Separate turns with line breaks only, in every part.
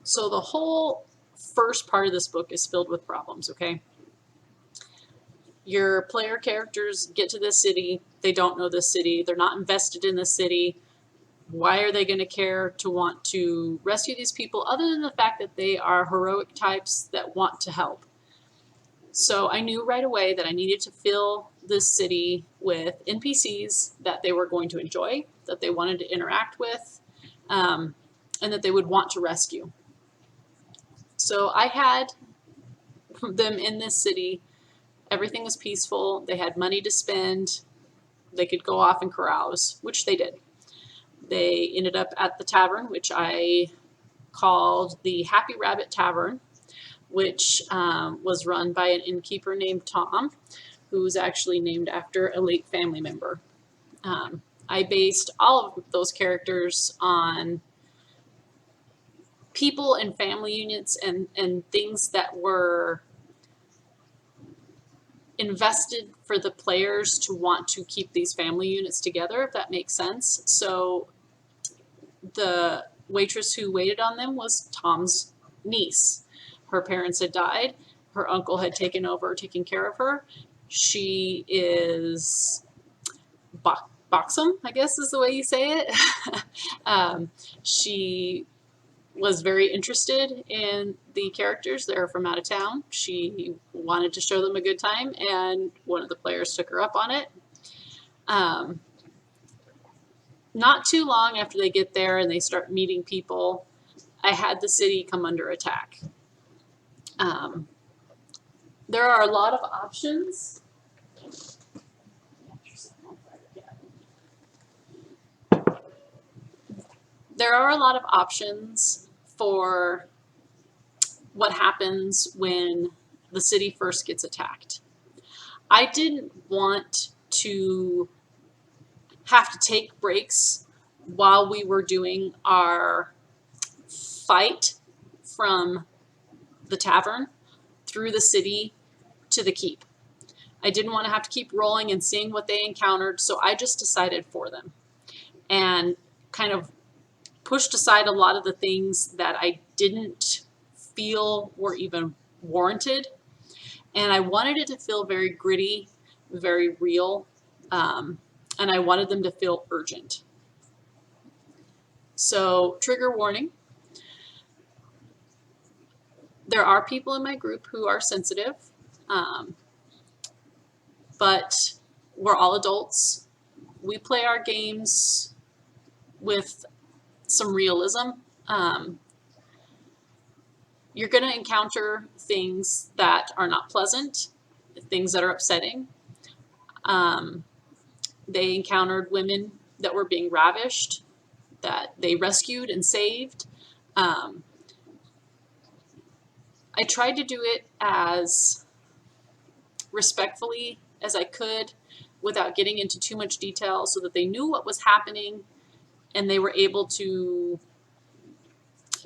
So the whole first part of this book is filled with problems, okay? Your player characters get to this city, they don't know this city, they're not invested in this city. Why are they going to care to want to rescue these people other than the fact that they are heroic types that want to help? So I knew right away that I needed to fill this city with NPCs that they were going to enjoy, that they wanted to interact with, and that they would want to rescue. So I had them in this city. Everything was peaceful. They had money to spend. They could go off and carouse, which they did. They ended up at the tavern, which I called the Happy Rabbit Tavern, which was run by an innkeeper named Tom, who was actually named after a late family member. I based all of those characters on people and family units and things that were invested for the players to want to keep these family units together, if that makes sense. So the waitress who waited on them was Tom's niece. Her parents had died. Her uncle had taken over, taking care of her. She is buxom, I guess is the way you say it. She was very interested in the characters that are from out of town. She wanted to show them a good time, and one of the players took her up on it. Not too long after they get there and they start meeting people, I had the city come under attack. There are a lot of options. There are a lot of options for what happens when the city first gets attacked. I didn't want to have to take breaks while we were doing our fight from the tavern through the city to the keep. I didn't want to have to keep rolling and seeing what they encountered, so I just decided for them and kind of pushed aside a lot of the things that I didn't feel were even warranted. And I wanted it to feel very gritty, very real, and I wanted them to feel urgent. So, trigger warning. There are people in my group who are sensitive, but we're all adults. We play our games with some realism. You're going to encounter things that are not pleasant, things that are upsetting. They encountered women that were being ravished, that they rescued and saved. I tried to do it as respectfully as I could without getting into too much detail so that they knew what was happening and they were able to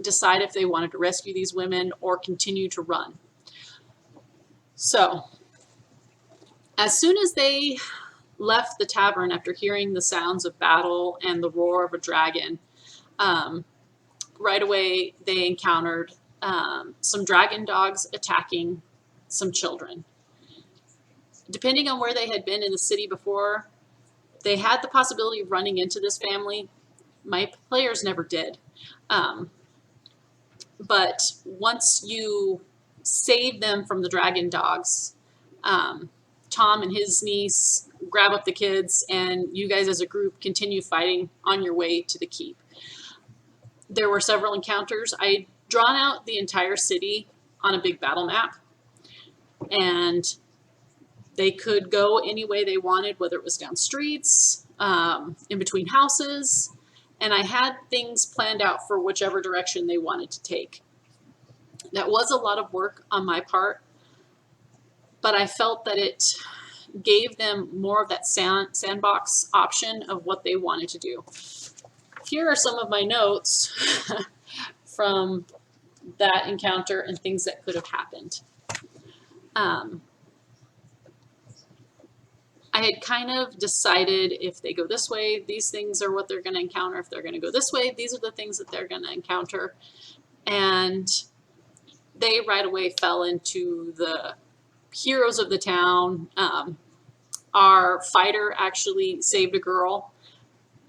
decide if they wanted to rescue these women or continue to run. So, as soon as they left the tavern after hearing the sounds of battle and the roar of a dragon, right away they encountered some dragon dogs attacking some children. Depending on where they had been in the city before, they had the possibility of running into this family. My players never did. But once you save them from the dragon dogs, Tom and his niece grab up the kids, and you guys as a group continue fighting on your way to the keep. There were several encounters. I had drawn out the entire city on a big battle map, and they could go any way they wanted, whether it was down streets, in between houses, and I had things planned out for whichever direction they wanted to take. That was a lot of work on my part, but I felt that it gave them more of that sandbox option of what they wanted to do. Here are some of my notes from that encounter and things that could have happened. I had kind of decided if they go this way, these things are what they're going to encounter. If they're going to go this way, these are the things that they're going to encounter. and they right away fell into the heroes of the town. Our fighter actually saved a girl,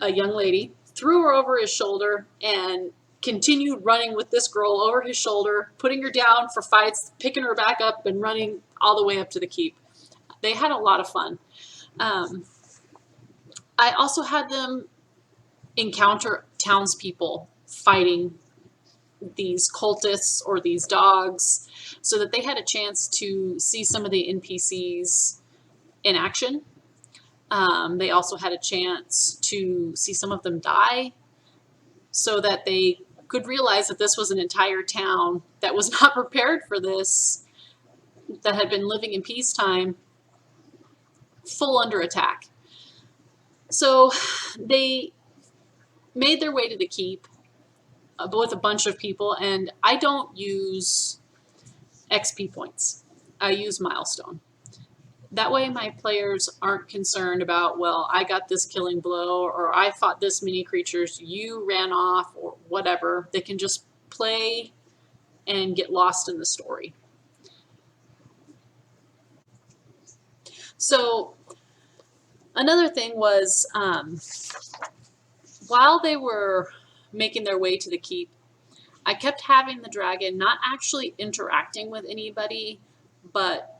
a young lady, threw her over his shoulder, and continued running with this girl over his shoulder, putting her down for fights, picking her back up, and running all the way up to the keep. They had a lot of fun. I also had them encounter townspeople fighting these cultists or these dogs, so that they had a chance to see some of the NPCs in action. They also had a chance to see some of them die, so that they could realize that this was an entire town that was not prepared for this, that had been living in peacetime, full under attack. So they made their way to the keep with a bunch of people, and I don't use XP points. I use milestone. That way my players aren't concerned about, well, I got this killing blow, or I fought this many creatures, you ran off, or whatever. They can just play and get lost in the story. So another thing was, while they were making their way to the keep, I kept having the dragon not actually interacting with anybody, but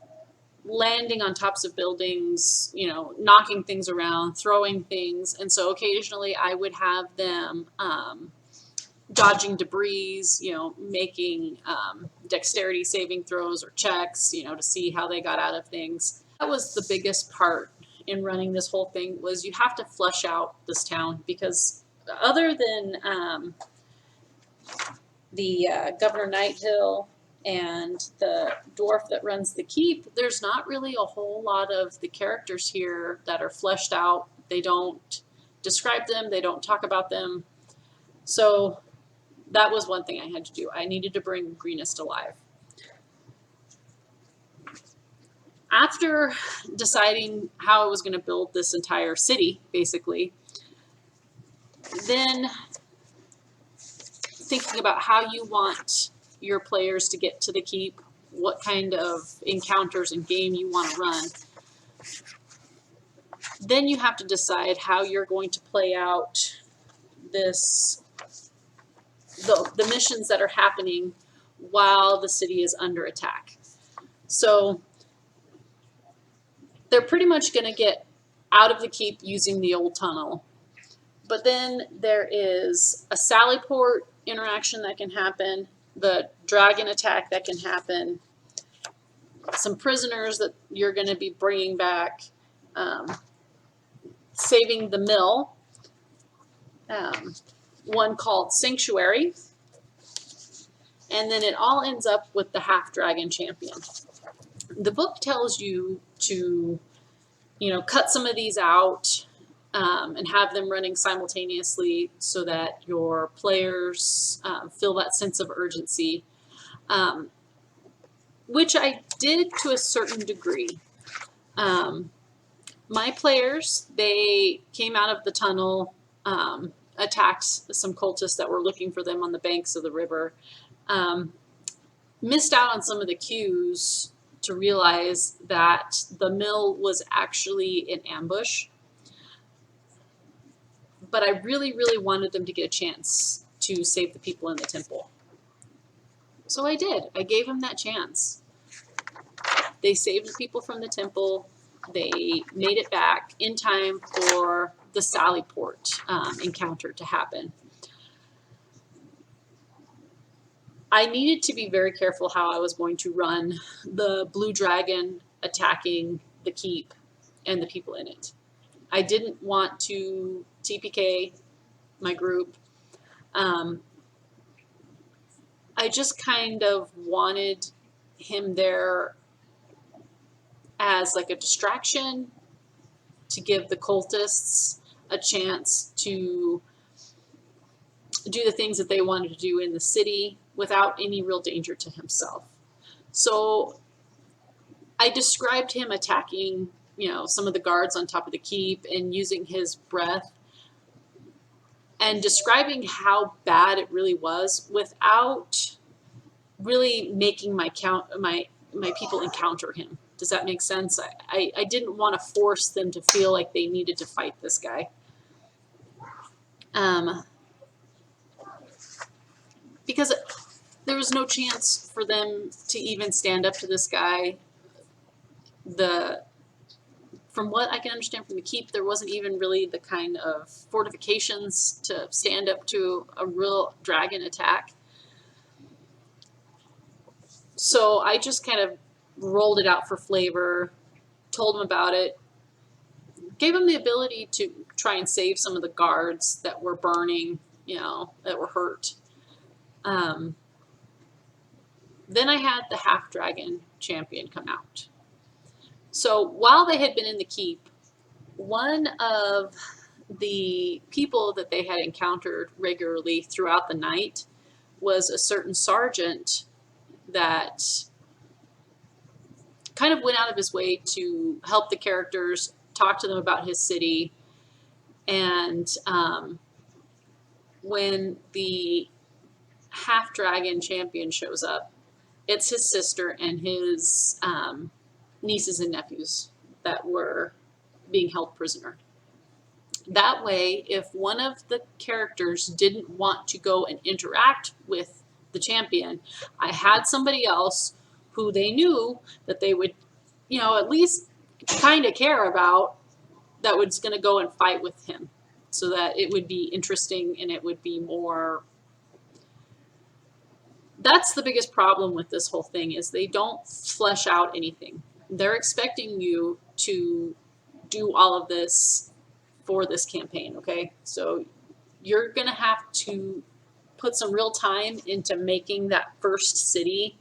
landing on tops of buildings, you know, knocking things around, throwing things. And so occasionally I would have them dodging debris, you know, making dexterity saving throws or checks, you know, to see how they got out of things. That was the biggest part in running this whole thing, was you have to flush out this town, because other than the Governor Nighthill and the dwarf that runs the keep, there's not really a whole lot of the characters here that are fleshed out. They don't describe them, they don't talk about them. So that was one thing I had to do. I needed to bring Greenest alive. After deciding how I was going to build this entire city, basically, then thinking about how you want your players to get to the keep, what kind of encounters and game you want to run, then you have to decide how you're going to play out this, the missions that are happening while the city is under attack. So they're pretty much going to get out of the keep using the old tunnel. But then there is a Sallyport interaction that can happen, the dragon attack that can happen, some prisoners that you're going to be bringing back, saving the mill, one called Sanctuary, and then it all ends up with the half-dragon champion. The book tells you to, you know, cut some of these out and have them running simultaneously so that your players feel that sense of urgency, which I did to a certain degree. My players, they came out of the tunnel, attacked some cultists that were looking for them on the banks of the river, missed out on some of the cues to realize that the mill was actually an ambush. But I really, really wanted them to get a chance to save the people in the temple. So I did. I gave them that chance. They saved the people from the temple. They made it back in time for the Sallyport encounter to happen. I needed to be very careful how I was going to run the blue dragon attacking the keep and the people in it. I didn't want to TPK my group. I just kind of wanted him there as like a distraction to give the cultists a chance to do the things that they wanted to do in the city without any real danger to himself. So I described him attacking, you know, some of the guards on top of the keep and using his breath and describing how bad it really was without really making my people encounter him. Does that make sense? I didn't want to force them to feel like they needed to fight this guy. Because there was no chance for them to even stand up to this guy. From what I can understand from the keep, there wasn't even really the kind of fortifications to stand up to a real dragon attack. So I just kind of rolled it out for flavor, told him about it, gave him the ability to try and save some of the guards that were burning, that were hurt. Then I had the half-dragon champion come out. So while they had been in the keep, one of the people that they had encountered regularly throughout the night was a certain sergeant that kind of went out of his way to help the characters, talk to them about his city. And when the half-dragon champion shows up, it's his sister and his nieces and nephews that were being held prisoner. That way, if one of the characters didn't want to go and interact with the champion, I had somebody else who they knew that they would, at least kind of care about, that was going to go and fight with him, so that it would be interesting and it would be more. That's the biggest problem with this whole thing, is they don't flesh out anything. They're expecting you to do all of this for this campaign, okay? So you're going to have to put some real time into making that first city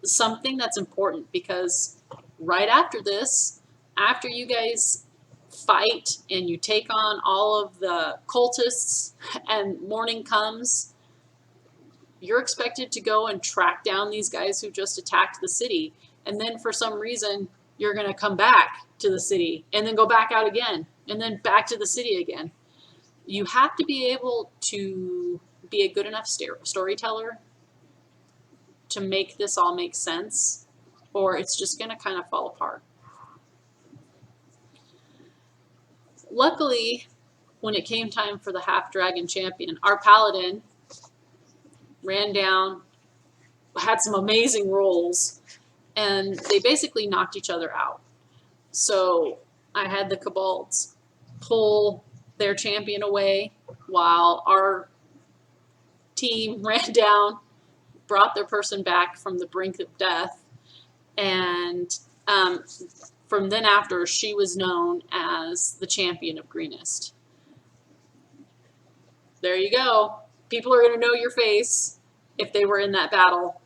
something that's important, because right after this, after you guys fight and you take on all of the cultists and morning comes, you're expected to go and track down these guys who just attacked the city. And then for some reason, you're going to come back to the city and then go back out again and then back to the city again. You have to be able to be a good enough storyteller to make this all make sense, or it's just going to kind of fall apart. Luckily, when it came time for the half-dragon champion, our paladin ran down, had some amazing rolls, and they basically knocked each other out. So I had the kobolds pull their champion away while our team ran down, brought their person back from the brink of death, and from then after, she was known as the champion of Greenest. There you go. People are going to know your face if they were in that battle.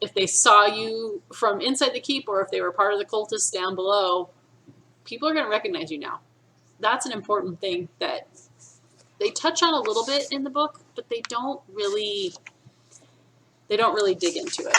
If they saw you from inside the keep, or if they were part of the cultists down below, people are going to recognize you now. That's an important thing that they touch on a little bit in the book, but they don't really dig into it.